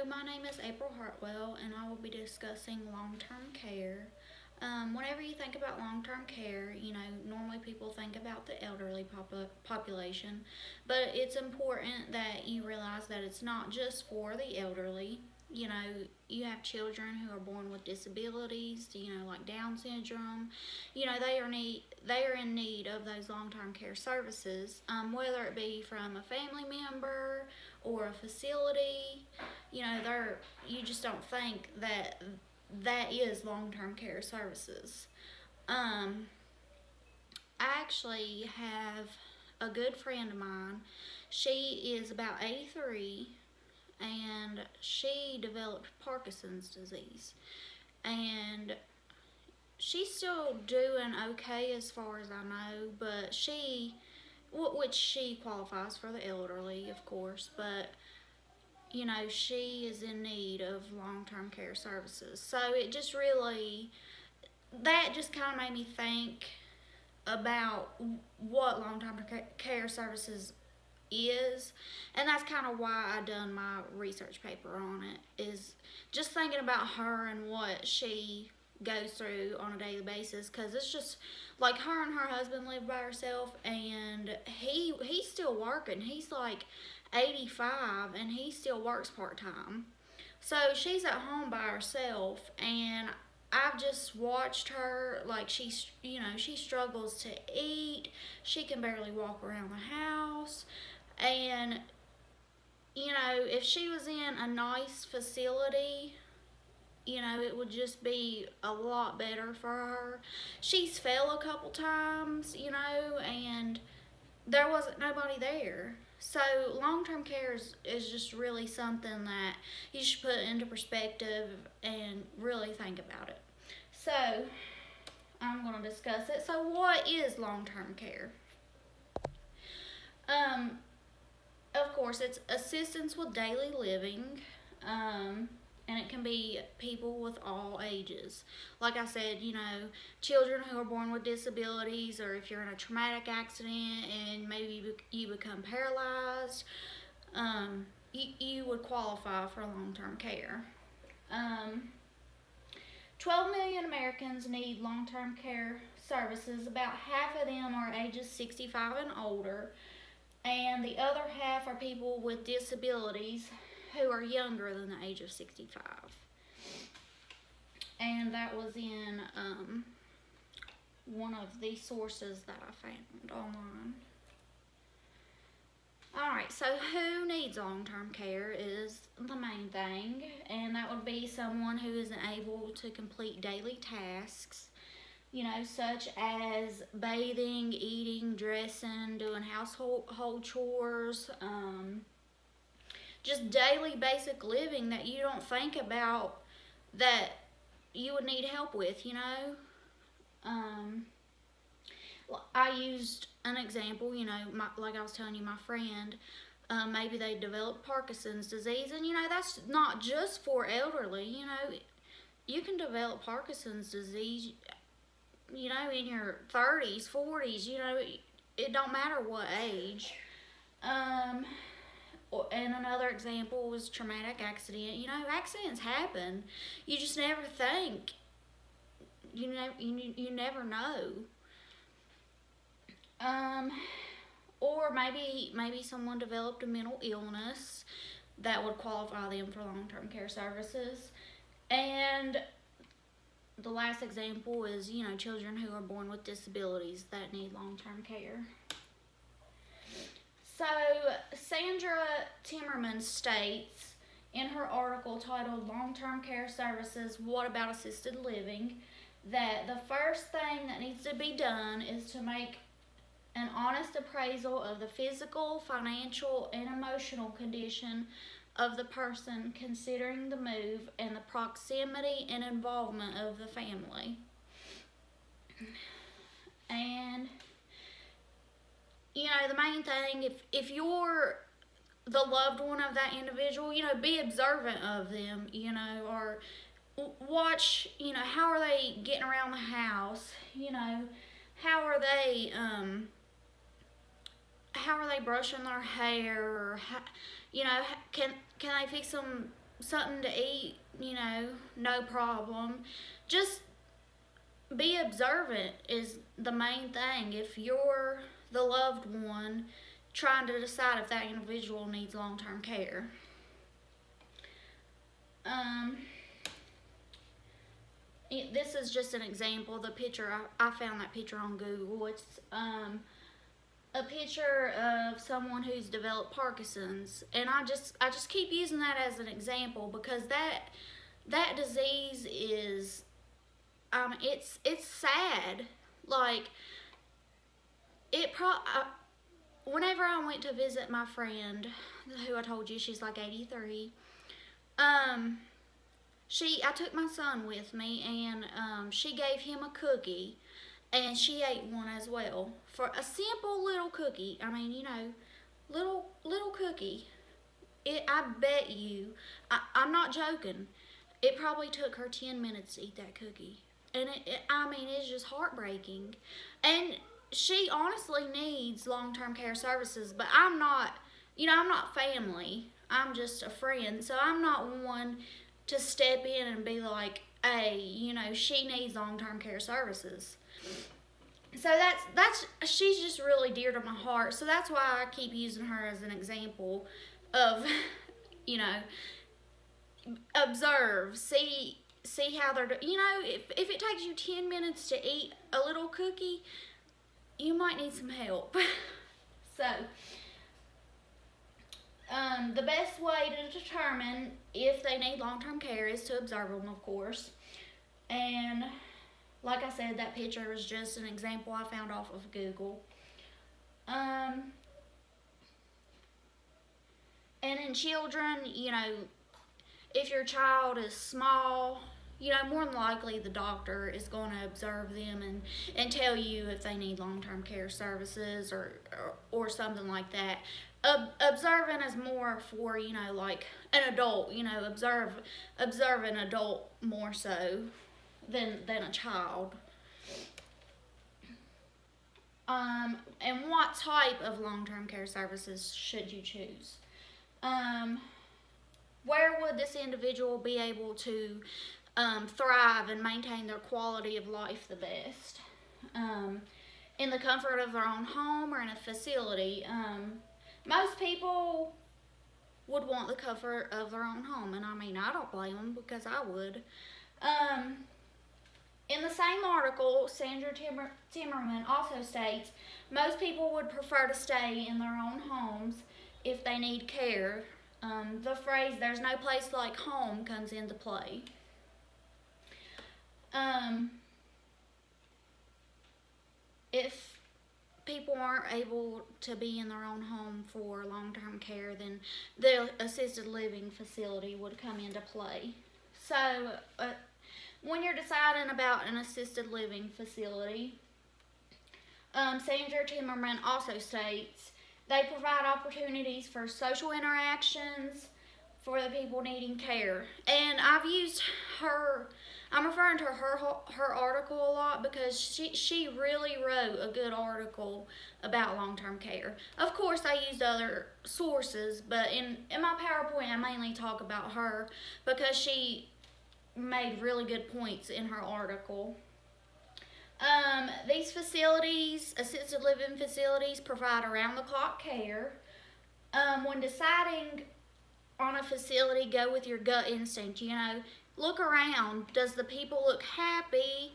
my name is April Hartwell, and I will be discussing long-term care. Whenever you think about long-term care, normally people think about the elderly population, but it's important that you realize that it's not just for the elderly. You have children who are born with disabilities, like Down syndrome. They are in need of those long-term care services, whether it be from a family member or a facility. You just don't think that that is long-term care services. I actually have a good friend of mine. She is about 83, and she developed Parkinson's disease. And she's still doing okay as far as I know, but which she qualifies for the elderly, of course, but she is in need of long-term care services. So that just kind of made me think about what long-term care services is, and that's kind of why I done my research paper on it, is just thinking about her and what she goes through on a daily basis, because it's just like her and her husband live by herself, and he's still working. He's like 85 and he still works part-time, so she's at home by herself, and I've just watched her. Like, she struggles to eat. She can barely walk around the house. And if she was in a nice facility, it would just be a lot better for her. She's fell a couple times, and there wasn't nobody there. So long-term care is just really something that you should put into perspective and really think about it. So I'm going to discuss it. So what is long-term care? Of course, it's assistance with daily living, and it can be people with all ages. Like I said, children who are born with disabilities, or if you're in a traumatic accident and maybe you become paralyzed, you would qualify for long-term care. 12 million Americans need long-term care services. About half of them are ages 65 and older, and the other half are people with disabilities who are younger than the age of 65. And that was in one of the sources that I found online. Alright, so who needs long-term care is the main thing, and that would be someone who isn't able to complete daily tasks, such as bathing, eating, dressing, doing household chores, just daily basic living that you don't think about that you would need help with. I used an example, like I was telling you, my friend, maybe they developed Parkinson's disease, and that's not just for elderly. You can develop Parkinson's disease, in your 30s, 40s, it don't matter what age. And another example was traumatic accident. Accidents happen. You just never think. You never know. Or maybe someone developed a mental illness that would qualify them for long-term care services. And the last example is, children who are born with disabilities that need long-term care. So Sandra Timmerman states in her article titled "Long-Term Care Services, What About Assisted Living?" that the first thing that needs to be done is to make an honest appraisal of the physical, financial, and emotional condition of the person considering the move, and the proximity and involvement of the family. And the main thing, if you're the loved one of that individual, be observant of them, or watch, how are they getting around the house, how are they brushing their hair, or how, can they fix them something to eat, no problem. Just be observant is the main thing. If you're the loved one trying to decide if that individual needs long-term care. Um, this is just an example. The picture, I found that picture on Google. It's a picture of someone who's developed Parkinson's, and I just keep using that as an example because that disease is, it's sad. Like, whenever I went to visit my friend, who I told you she's like 83, I took my son with me, and she gave him a cookie, and she ate one as well. For a simple little cookie, little cookie. I bet you, I'm not joking. It probably took her 10 minutes to eat that cookie, and it's just heartbreaking. And she honestly needs long-term care services, but I'm not family. I'm just a friend, so I'm not one to step in and be like, hey, she needs long-term care services. So she's just really dear to my heart. So that's why I keep using her as an example of, observe, see how they're doing. If it takes you 10 minutes to eat a little cookie, you might need some help. So, the best way to determine if they need long-term care is to observe them, of course. And like I said, that picture is just an example I found off of Google. And in children, if your child is small, more than likely the doctor is going to observe them and tell you if they need long-term care services or something like that. Observing is more for, like an adult, observe an adult more so than a child. And what type of long-term care services should you choose? Where would this individual be able to thrive and maintain their quality of life the best? In the comfort of their own home or in a facility? Most people would want the comfort of their own home, and I don't blame them because I would. In the same article, Sandra Timmerman also states, most people would prefer to stay in their own homes if they need care. The phrase, there's no place like home, comes into play. If people aren't able to be in their own home for long-term care, then the assisted living facility would come into play. So, when you're deciding about an assisted living facility, Sandra Timmerman also states they provide opportunities for social interactions for the people needing care. And I've used I'm referring to her article a lot because she really wrote a good article about long-term care. Of course, I used other sources, but in my PowerPoint, I mainly talk about her because she made really good points in her article. These facilities, assisted living facilities, provide around-the-clock care. When deciding on a facility, go with your gut instinct. Look around. Does the people look happy?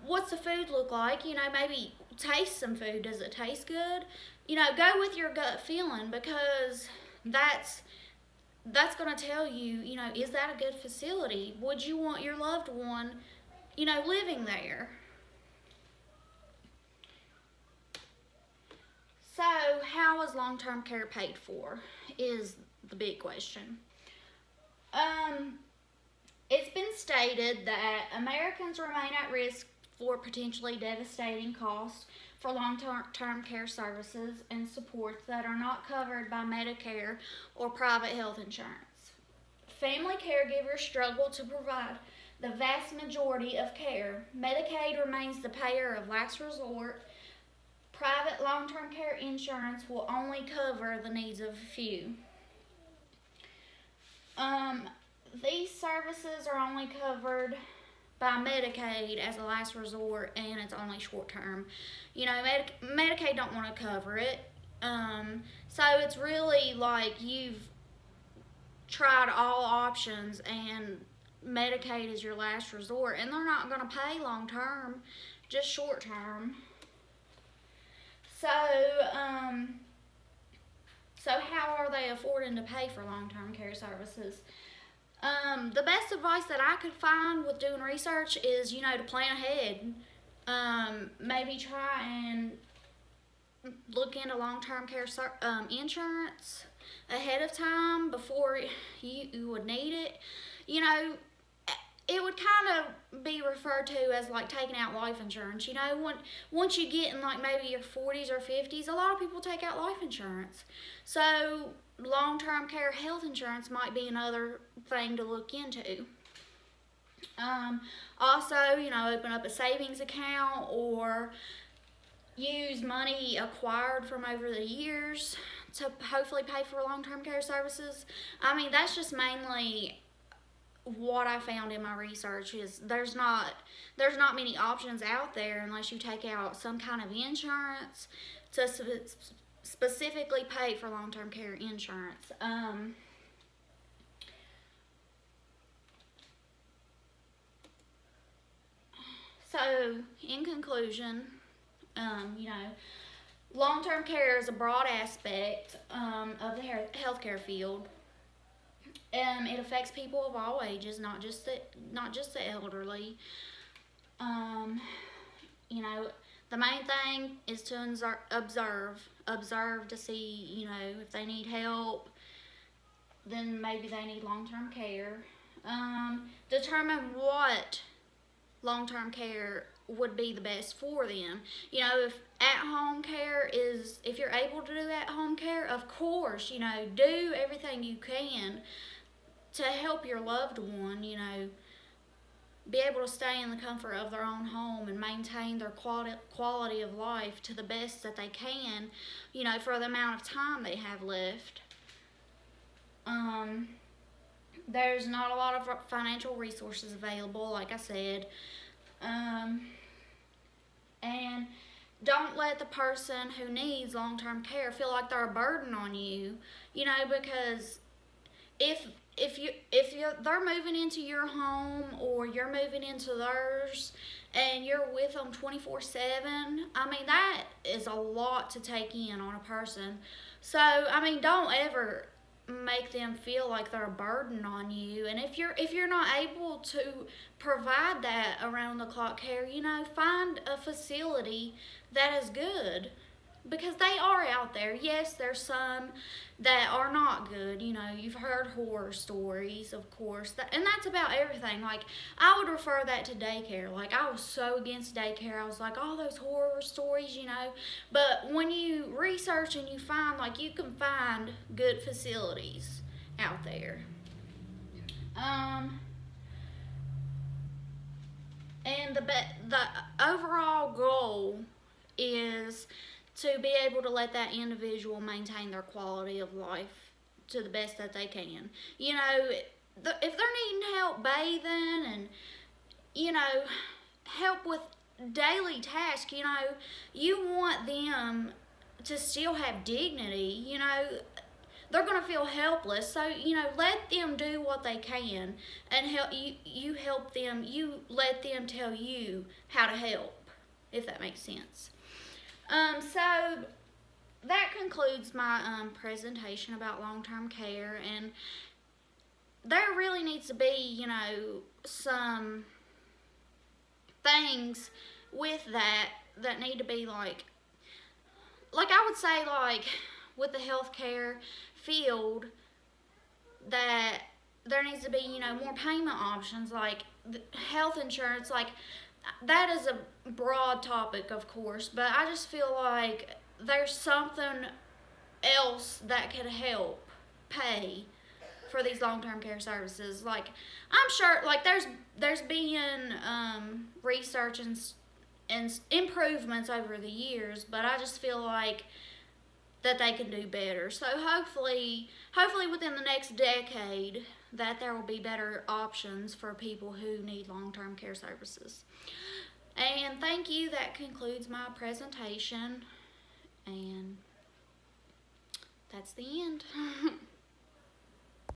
What's the food look like? Maybe taste some food. Does it taste good? Go with your gut feeling because that's going to tell you, is that a good facility? Would you want your loved one, living there? So, how is long-term care paid for is the big question. It's been stated that Americans remain at risk for potentially devastating costs for long-term care services and supports that are not covered by Medicare or private health insurance. Family caregivers struggle to provide the vast majority of care. Medicaid remains the payer of last resort. Private long-term care insurance will only cover the needs of a few. services are only covered by Medicaid as a last resort, and it's only short term. You know, Medicaid don't want to cover it. So it's really like you've tried all options, and Medicaid is your last resort, and they're not going to pay long term, just short term. So, so how are they affording to pay for long-term care services? The best advice that I could find with doing research is, you know, to plan ahead. Maybe try and look into long-term care insurance ahead of time before you would need it. You know, it would kind of be referred to as like taking out life insurance. You know, once you get in like maybe your 40s or 50s, a lot of people take out life insurance. So long-term care health insurance might be another thing to look into. Also, you know, open up a savings account or use money acquired from over the years to hopefully pay for long-term care services. I mean, that's just mainly what I found in my research. Is there's not many options out there unless you take out some kind of insurance to specifically pay for long-term care insurance. So in conclusion, you know, long-term care is a broad aspect of the healthcare field. It affects people of all ages, not just the elderly. You know, the main thing is to observe to see, you know, if they need help, then maybe they need long-term care. Determine what long-term care would be the best for them. You know, if at-home care if you're able to do at-home care, of course, you know, do everything you can to help your loved one, you know, be able to stay in the comfort of their own home and maintain their quality of life to the best that they can, you know, for the amount of time they have left. There's not a lot of financial resources available, like I said. And don't let the person who needs long-term care feel like they're a burden on you, you know, because if they're moving into your home or you're moving into theirs and you're with them 24/7, I mean, that is a lot to take in on a person. So, I mean, don't ever make them feel like they're a burden on you. And if you're not able to provide that around the clock care, you know, find a facility that is good, because they are out there. Yes, there's some that are not good. You know, you've heard horror stories, of course, and that's about everything. Like, I would refer that to daycare. Like, I was so against daycare. I was like, all those horror stories, you know. But when you research and you find, like, you can find good facilities out there. And the overall goal is to be able to let that individual maintain their quality of life to the best that they can. You know, if they're needing help bathing and, you know, help with daily tasks, you know, you want them to still have dignity. You know, they're going to feel helpless. So, you know, let them do what they can and help you help them. You let them tell you how to help, if that makes sense. So that concludes my presentation about long-term care, and there really needs to be, you know, some things with that need to be like I would say, like, with the healthcare field, that there needs to be, you know, more payment options, like health insurance. Like, that is a broad topic, of course, but I just feel like there's something else that could help pay for these long-term care services. Like, I'm sure, like, there's been research and improvements over the years, but I just feel like that they can do better. So hopefully within the next decade that there will be better options for people who need long-term care services. And thank you. That concludes my presentation. And that's the end.